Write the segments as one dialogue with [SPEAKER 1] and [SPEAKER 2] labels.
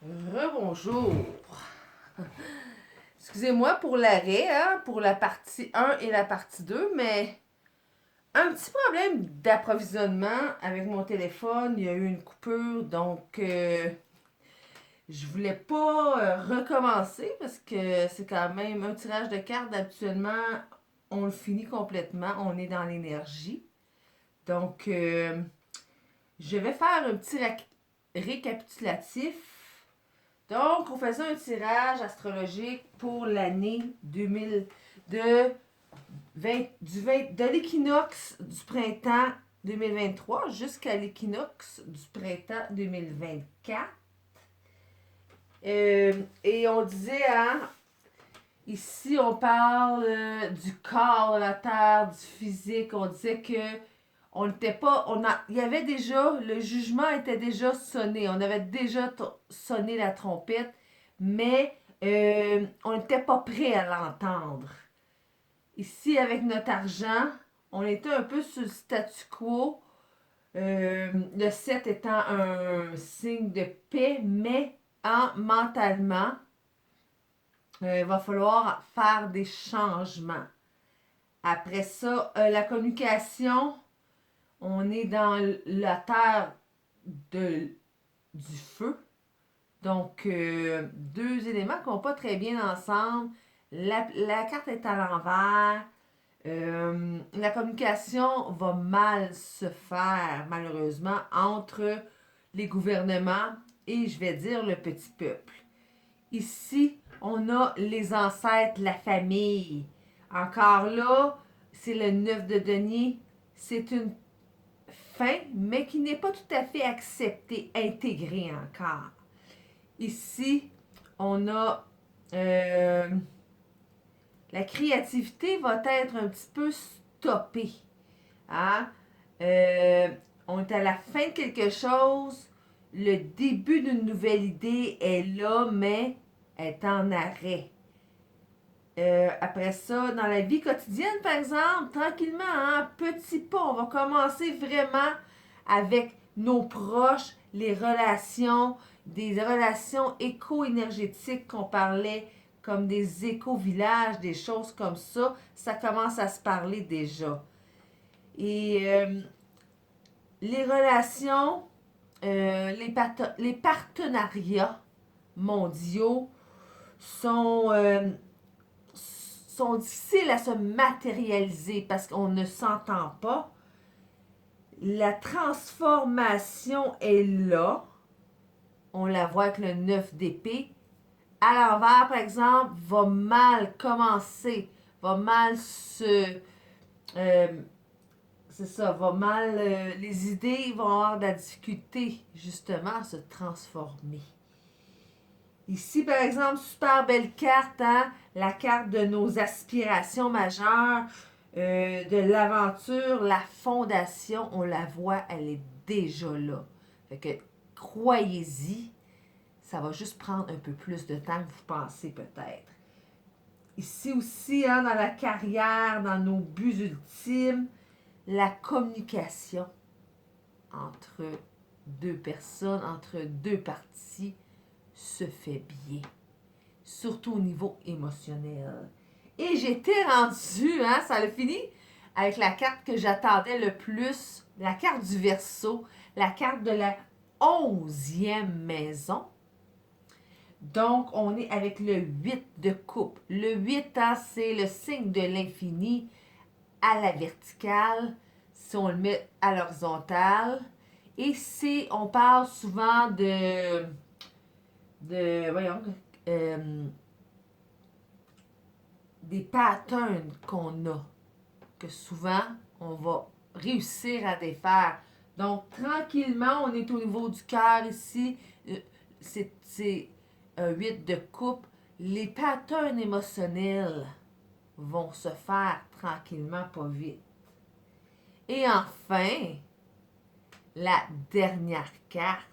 [SPEAKER 1] Rebonjour. Excusez-moi pour l'arrêt, hein, pour la partie 1 et la partie 2, mais un petit problème d'approvisionnement avec mon téléphone. Il y a eu une coupure, donc je voulais pas recommencer parce que c'est quand même un tirage de cartes. Habituellement, on le finit complètement, on est dans l'énergie. Donc, je vais faire un petit récapitulatif. Donc, on faisait un tirage astrologique pour l'année 2000 de, 20 de l'équinoxe du printemps 2023 jusqu'à l'équinoxe du printemps 2024. Et on disait, hein, ici on parle du corps de la Terre, du physique. On disait que on n'était pas, il y avait déjà, le jugement était déjà sonné. On avait déjà sonné la trompette, mais on n'était pas prêt à l'entendre. Ici, avec notre argent, on était un peu sur le statu quo. Le 7 étant un signe de paix, mais mentalement, il va falloir faire des changements. Après ça, la communication, on est dans la terre du feu. Donc, deux éléments qui vont pas très bien ensemble. La carte est à l'envers. La communication va mal se faire, malheureusement, entre les gouvernements et, je vais dire, le petit peuple. Ici, on a les ancêtres, la famille. Encore là, c'est le 9 de denier. C'est une fin, mais qui n'est pas tout à fait acceptée, intégrée encore. Ici, on a la créativité va être un petit peu stoppée. Hein? Euh, on est à la fin de quelque chose. Le début d'une nouvelle idée est là, mais est en arrêt. Après ça, dans la vie quotidienne, par exemple, tranquillement, hein, petit pas, on va commencer vraiment avec nos proches, les relations, des relations éco-énergétiques qu'on parlait comme des éco-villages, des choses comme ça commence à se parler déjà. Et les relations, les partenariats mondiaux sont, sont difficiles à se matérialiser parce qu'on ne s'entend pas. La transformation est là. On la voit avec le 9 d'épée. À l'envers, par exemple, va mal commencer, va mal se... euh, c'est ça, va mal... les idées vont avoir de la difficulté, justement, à se transformer. Ici, par exemple, super belle carte, hein? La carte de nos aspirations majeures, de l'aventure, la fondation, on la voit, elle est déjà là. Fait que croyez-y, ça va juste prendre un peu plus de temps que vous pensez peut-être. Ici aussi, hein, dans la carrière, dans nos buts ultimes, la communication entre deux personnes, entre deux parties, se fait bien. Surtout au niveau émotionnel. Et j'étais rendue, hein, ça a fini avec la carte que j'attendais le plus, la carte du Verseau, la carte de la 11e maison. Donc, on est avec le 8 de coupe. Le 8, hein, c'est le signe de l'infini à la verticale, si on le met à l'horizontale. Et on parle souvent voyons, euh, des patterns qu'on a, que souvent on va réussir à défaire. Donc, tranquillement, on est au niveau du cœur ici. C'est un 8 de coupe. Les patterns émotionnels vont se faire tranquillement, pas vite. Et enfin, la dernière carte,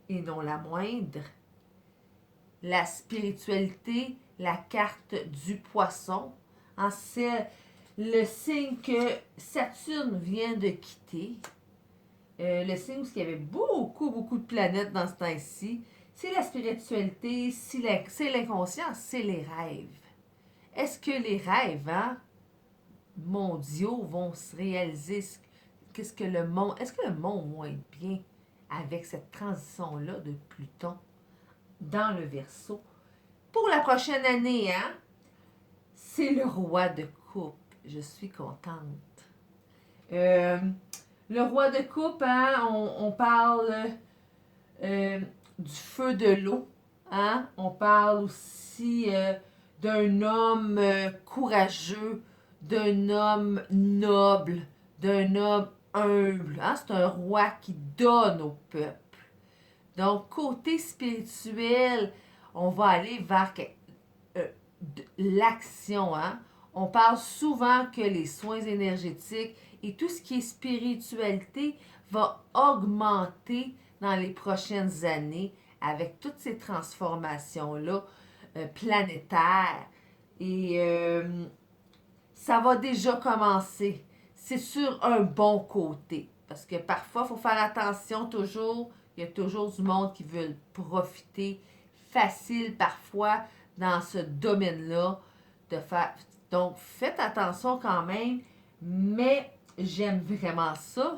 [SPEAKER 1] et non la moindre, la spiritualité, la carte du poisson. C'est le signe que Saturne vient de quitter. Le signe où il y avait beaucoup, beaucoup de planètes dans ce temps-ci. C'est la spiritualité, c'est l'inconscient, c'est les rêves. Est-ce que les rêves mondiaux vont se réaliser? Qu'est-ce que le monde. Est-ce que le monde va être bien avec cette transition-là de Pluton dans le Verseau? Pour la prochaine année, c'est le roi de coupe. Je suis contente. Le roi de coupe, on parle du feu de l'eau. On parle aussi d'un homme courageux, d'un homme noble, d'un homme humble. C'est un roi qui donne au peuple. Donc, côté spirituel, on va aller vers l'action. On parle souvent que les soins énergétiques et tout ce qui est spiritualité va augmenter dans les prochaines années avec toutes ces transformations-là planétaires. Et ça va déjà commencer. C'est sur un bon côté. Parce que parfois, il faut faire attention toujours. Il y a toujours du monde qui veut profiter facile parfois dans ce domaine-là de faire. Donc, faites attention quand même. Mais j'aime vraiment ça.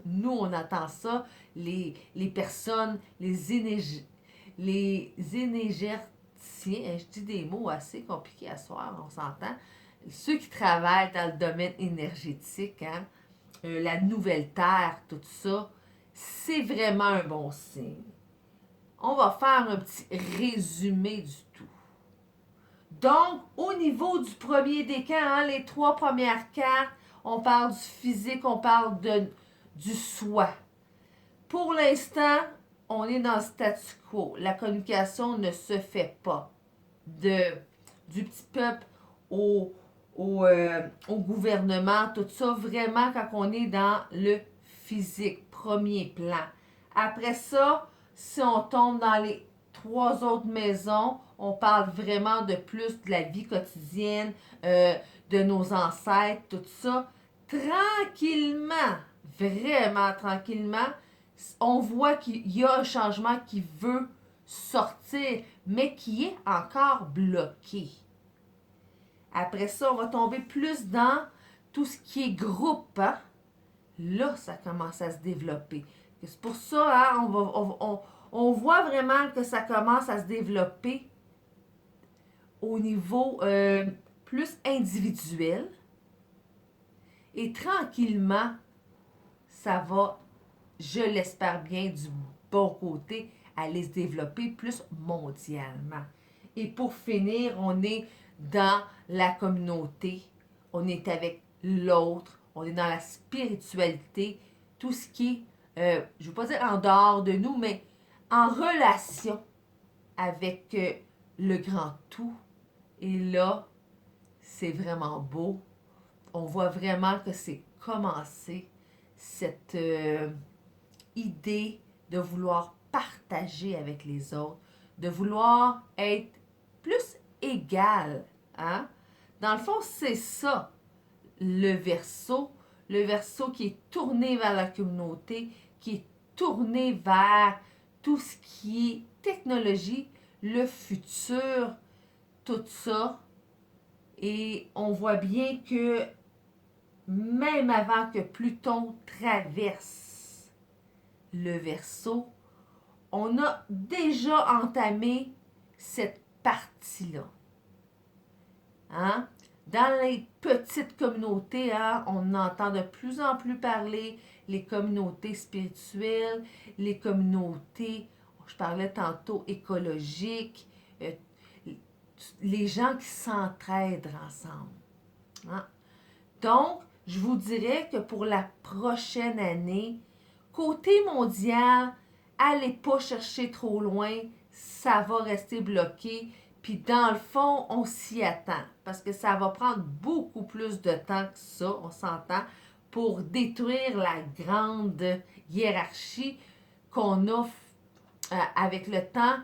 [SPEAKER 1] Nous, on attend ça. Les personnes, les énergéticiens, je dis des mots assez compliqués à soir, on s'entend. Ceux qui travaillent dans le domaine énergétique, la nouvelle terre, tout ça, c'est vraiment un bon signe. On va faire un petit résumé du tout. Donc, au niveau du premier décan, les 3 premières cartes, on parle du physique, on parle du soi. Pour l'instant, on est dans le statu quo. La communication ne se fait pas du petit peuple au gouvernement, tout ça, vraiment quand on est dans le physique, premier plan. Après ça, si on tombe dans les 3 autres maisons, on parle vraiment de plus de la vie quotidienne, de nos ancêtres, tout ça. Tranquillement, vraiment tranquillement, on voit qu'il y a un changement qui veut sortir, mais qui est encore bloqué. Après ça, on va tomber plus dans tout ce qui est groupe. Là, ça commence à se développer. C'est pour ça, on voit vraiment que ça commence à se développer au niveau plus individuel. Et tranquillement, ça va, je l'espère bien, du bon côté, aller se développer plus mondialement. Et pour finir, on est dans la communauté, on est avec l'autre, on est dans la spiritualité, tout ce qui est, je ne veux pas dire en dehors de nous, mais en relation avec le grand tout. Et là, c'est vraiment beau. On voit vraiment que c'est commencé cette idée de vouloir partager avec les autres, de vouloir être plus égal. Dans le fond, c'est ça, le Verseau. Le Verseau qui est tourné vers la communauté, qui est tourné vers tout ce qui est technologie, le futur, tout ça. Et on voit bien que même avant que Pluton traverse le Verseau, on a déjà entamé cette partie-là. Dans les petites communautés, on entend de plus en plus parler les communautés spirituelles, les communautés, je parlais tantôt, écologiques, les gens qui s'entraident ensemble. Donc, je vous dirais que pour la prochaine année, côté mondial, allez pas chercher trop loin, ça va rester bloqué. Puis dans le fond, on s'y attend parce que ça va prendre beaucoup plus de temps que ça, on s'entend, pour détruire la grande hiérarchie qu'on a avec le temps,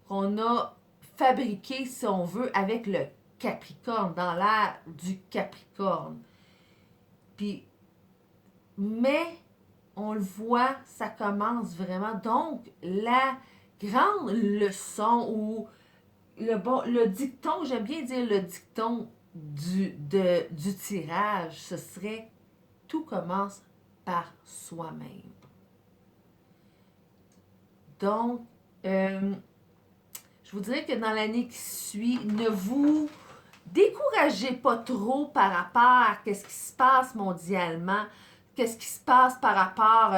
[SPEAKER 1] qu'on a fabriqué, si on veut, avec le Capricorne, dans l'ère du Capricorne. Puis, mais on le voit, ça commence vraiment. Donc, la grande leçon ou le dicton, j'aime bien dire le dicton du tirage, ce serait tout commence par soi-même. Donc, je vous dirais que dans l'année qui suit, ne vous découragez pas trop par rapport à ce qui se passe mondialement, qu'est-ce qui se passe par rapport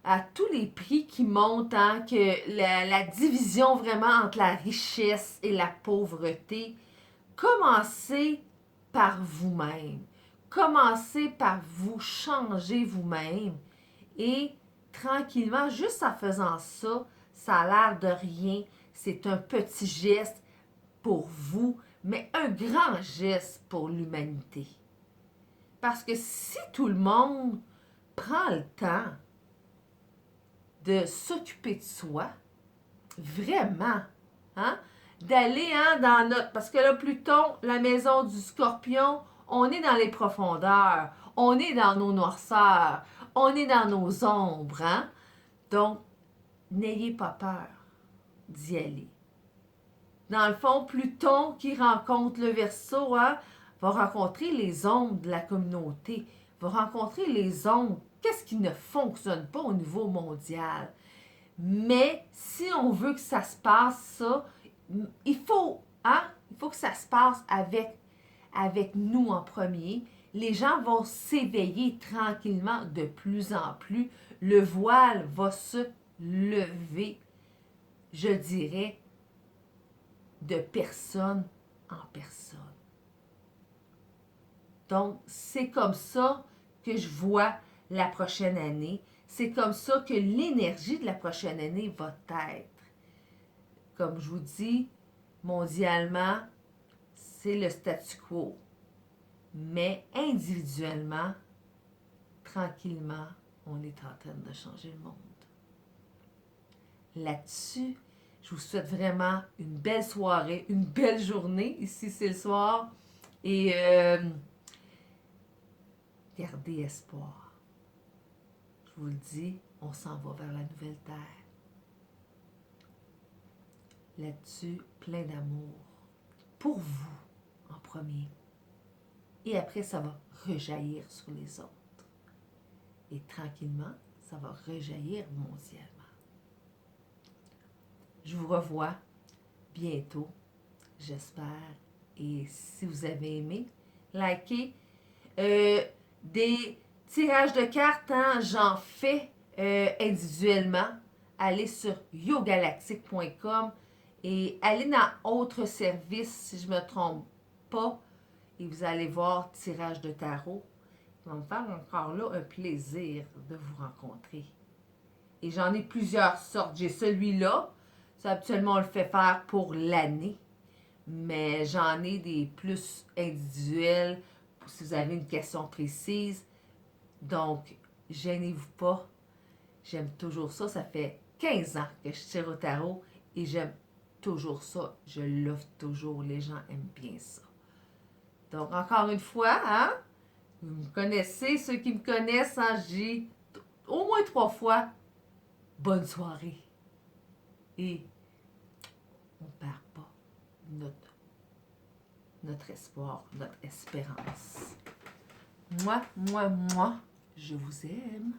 [SPEAKER 1] à tous les prix qui montent, hein, que la division vraiment entre la richesse et la pauvreté. Commencez par vous-même. Commencez par vous changer vous-même et tranquillement, juste en faisant ça, ça a l'air de rien. C'est un petit geste pour vous, mais un grand geste pour l'humanité. Parce que si tout le monde prend le temps de s'occuper de soi, vraiment, hein, d'aller dans notre... Parce que là, Pluton, la maison du Scorpion, on est dans les profondeurs, on est dans nos noirceurs, on est dans nos ombres, hein? Donc, n'ayez pas peur d'y aller. Dans le fond, Pluton qui rencontre le Verseau, hein, va rencontrer les ombres de la communauté, va rencontrer les ombres, qu'est-ce qui ne fonctionne pas au niveau mondial. Mais si on veut que ça se passe, ça, il faut que ça se passe avec nous en premier. Les gens vont s'éveiller tranquillement de plus en plus. Le voile va se lever, je dirais, de personne en personne. Donc, c'est comme ça que je vois la prochaine année. C'est comme ça que l'énergie de la prochaine année va être. Comme je vous dis, mondialement, c'est le statu quo. Mais individuellement, tranquillement, on est en train de changer le monde. Là-dessus, je vous souhaite vraiment une belle soirée, une belle journée. Ici, c'est le soir. Et gardez espoir. Je vous le dis, on s'en va vers la nouvelle terre. Là-dessus, plein d'amour. Pour vous, en premier. Et après, ça va rejaillir sur les autres. Et tranquillement, ça va rejaillir mondialement. Je vous revois bientôt, j'espère. Et si vous avez aimé, likez. Des tirages de cartes, hein, j'en fais individuellement. Allez sur yogalactique.com et allez dans autres services si je ne me trompe pas. Et vous allez voir tirage de tarot. Ça va me faire encore là un plaisir de vous rencontrer. Et j'en ai plusieurs sortes. J'ai celui-là. Ça, habituellement, on le fait faire pour l'année. Mais j'en ai des plus individuels si vous avez une question précise. Donc, gênez-vous pas. J'aime toujours ça. Ça fait 15 ans que je tire au tarot et j'aime toujours ça. Je l'offre toujours. Les gens aiment bien ça. Donc, encore une fois, hein, vous me connaissez. Ceux qui me connaissent, hein, j'ai au moins 3 fois. Bonne soirée. Et on ne perd pas notre espoir, notre espérance. Moi, je vous aime.